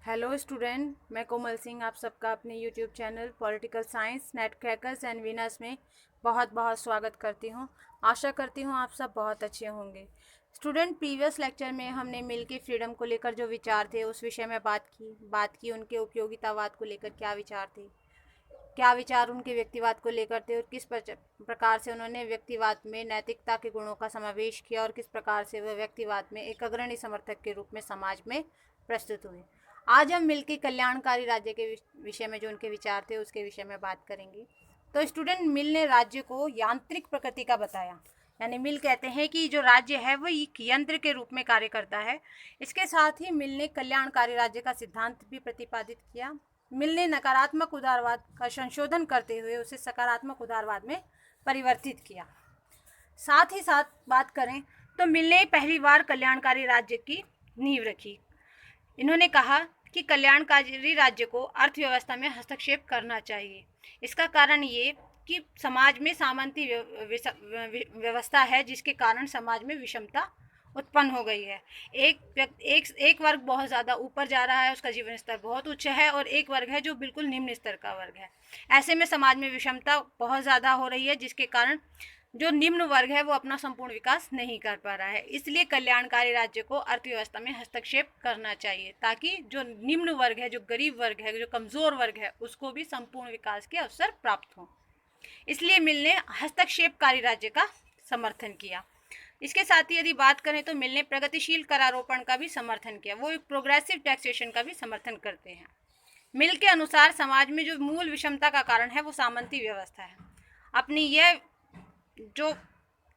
Hello student, मैं कोमल सिंह आप सबका अपने YouTube channel political science net crackers and winners में बहुत बहुत स्वागत करती हूँ। आशा करती हूँ आप सब बहुत अच्छे होंगे। स्टूडेंट, प्रीवियस लेक्चर में हमने मिल के फ्रीडम को लेकर जो विचार थे उस विषय में बात की उनके उपयोगितावाद को लेकर क्या विचार थे, क्या विचार उनके व्यक्तिवाद को लेकर थे और किस प्रकार से उन्होंने व्यक्तिवाद में नैतिकता के गुणों का समावेश किया और किस प्रकार से वह व्यक्तिवाद में एक अग्रणी समर्थक के रूप में समाज में प्रस्तुत हुए। आज हम मिलकर कल्याणकारी राज्य के विषय में जो उनके विचार थे उसके विषय में बात करेंगे। तो स्टूडेंट, मिल ने राज्य को यांत्रिक प्रकृति का बताया, यानी मिल कहते हैं कि जो राज्य है वो एक यंत्र के रूप में कार्य करता है। इसके साथ ही मिल ने कल्याणकारी राज्य का सिद्धांत भी प्रतिपादित किया। मिल ने नकारात्मक उदारवाद का संशोधन करते हुए उसे सकारात्मक उदारवाद में परिवर्तित किया। साथ ही साथ बात करें तो मिल ने पहली बार कल्याणकारी राज्य की नींव रखी। इन्होंने कहा कि कल्याणकारी राज्य को अर्थव्यवस्था में हस्तक्षेप करना चाहिए। इसका कारण ये कि समाज में सामंती व्यवस्था है, जिसके कारण समाज में विषमता उत्पन्न हो गई है। एक वर्ग बहुत ज़्यादा ऊपर जा रहा है, उसका जीवन स्तर बहुत उच्च है, और एक वर्ग है जो बिल्कुल निम्न स्तर का वर्ग है। ऐसे में समाज में विषमता बहुत ज़्यादा हो रही है, जिसके कारण जो निम्न वर्ग है वो अपना संपूर्ण विकास नहीं कर पा रहा है। इसलिए कल्याणकारी राज्य को अर्थव्यवस्था में हस्तक्षेप करना चाहिए, ताकि जो निम्न वर्ग है, जो गरीब वर्ग है, जो कमज़ोर वर्ग है, उसको भी संपूर्ण विकास के अवसर प्राप्त हों। इसलिए मिल ने हस्तक्षेपकारी राज्य का समर्थन किया। इसके साथ ही यदि बात करें तो मिल ने प्रगतिशील करारोपण का भी समर्थन किया। वो एक प्रोग्रेसिव टैक्सेशन का भी समर्थन करते हैं। मिल के अनुसार समाज में जो मूल विषमता का कारण है वो सामंती व्यवस्था है। अपनी यह जो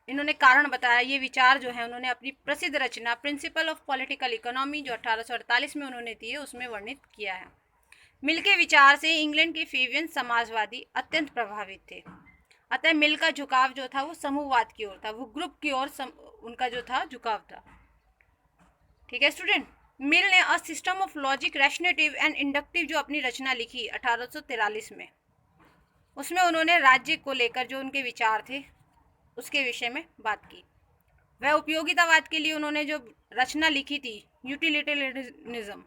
इन्होंने कारण बताया, ये विचार जो है उन्होंने अपनी प्रसिद्ध रचना प्रिंसिपल ऑफ पॉलिटिकल इकोनॉमी जो 1848 में उन्होंने दी है उसमें वर्णित किया है। मिल के विचार से इंग्लैंड के फेबियन समाजवादी अत्यंत प्रभावित थे। अतः मिल का झुकाव जो था वो समूहवाद की ओर था, वो ग्रुप की ओर उनका जो था झुकाव था। ठीक है स्टूडेंट, मिल ने a system of logic, ratiocinative and inductive जो अपनी रचना लिखी 1843 में, उसमें उन्होंने राज्य को लेकर जो उनके विचार थे उसके विषय में बात की। वह उपयोगितावाद के लिए उन्होंने जो रचना लिखी थी यूटिलिटेरियनिज्म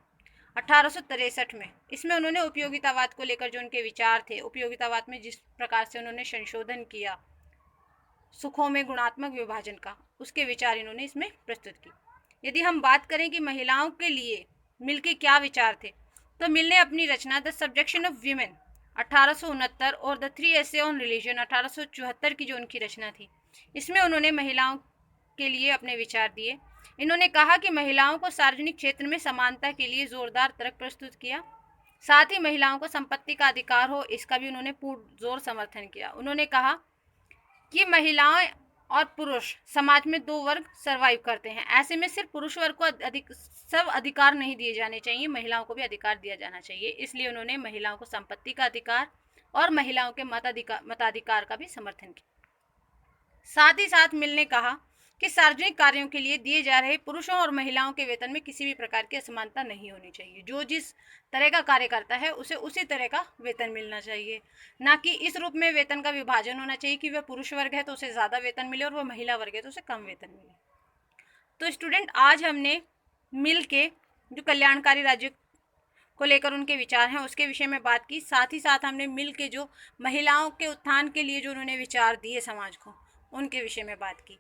1863 में, इसमें उन्होंने उपयोगितावाद को लेकर जो उनके विचार थे, उपयोगितावाद में जिस प्रकार से उन्होंने संशोधन किया सुखों में गुणात्मक विभाजन का, उसके विचार इन्होंने इसमें प्रस्तुत की। यदि हम बात करें कि महिलाओं के लिए मिल के क्या विचार थे, तो मिल ने अपनी रचना द सब्जेक्शन ऑफ वीमेन 1869 और द 3 एसे ऑन रिलीजन 1874 की जो उनकी रचना थी, इसमें उन्होंने महिलाओं के लिए अपने विचार दिए। इन्होंने कहा कि महिलाओं को सार्वजनिक क्षेत्र में समानता के लिए जोरदार तर्क प्रस्तुत किया। साथ ही महिलाओं को संपत्ति का अधिकार हो, इसका भी उन्होंने पुरजोर समर्थन किया। उन्होंने कहा कि महिलाएं और पुरुष समाज में दो वर्ग सरवाइव करते हैं। ऐसे में सिर्फ पुरुष वर्ग को सब अधिकार नहीं दिए जाने चाहिए, महिलाओं को भी अधिकार दिया जाना चाहिए। इसलिए उन्होंने महिलाओं को संपत्ति का अधिकार और महिलाओं के मताधिकार का भी समर्थन किया। साथ ही साथ मिल ने कहा कि सार्वजनिक कार्यों के लिए दिए जा रहे पुरुषों और महिलाओं के वेतन में किसी भी प्रकार की असमानता नहीं होनी चाहिए। जो जिस तरह का कार्य करता है उसे उसी तरह का वेतन मिलना चाहिए, ना कि इस रूप में वेतन का विभाजन होना चाहिए कि वह पुरुष वर्ग है तो उसे ज़्यादा वेतन मिले और वह महिला वर्ग है तो उसे कम वेतन मिले। तो स्टूडेंट, आज हमने मिल के जो कल्याणकारी राज्य को लेकर उनके विचार हैं उसके विषय में बात की। साथ ही साथ हमने मिल के जो महिलाओं के उत्थान के लिए जो उन्होंने विचार दिए समाज को, उनके विषय में बात की।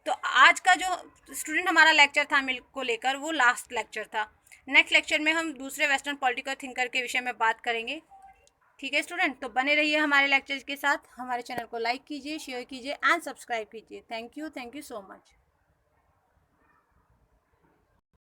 तो आज का जो स्टूडेंट हमारा लेक्चर था मिल को लेकर, वो लास्ट लेक्चर था। नेक्स्ट लेक्चर में हम दूसरे वेस्टर्न पॉलिटिकल थिंकर के विषय में बात करेंगे। ठीक है स्टूडेंट, तो बने रहिए हमारे लेक्चर के साथ। हमारे चैनल को लाइक कीजिए, शेयर कीजिए एंड सब्सक्राइब कीजिए। Thank you so much.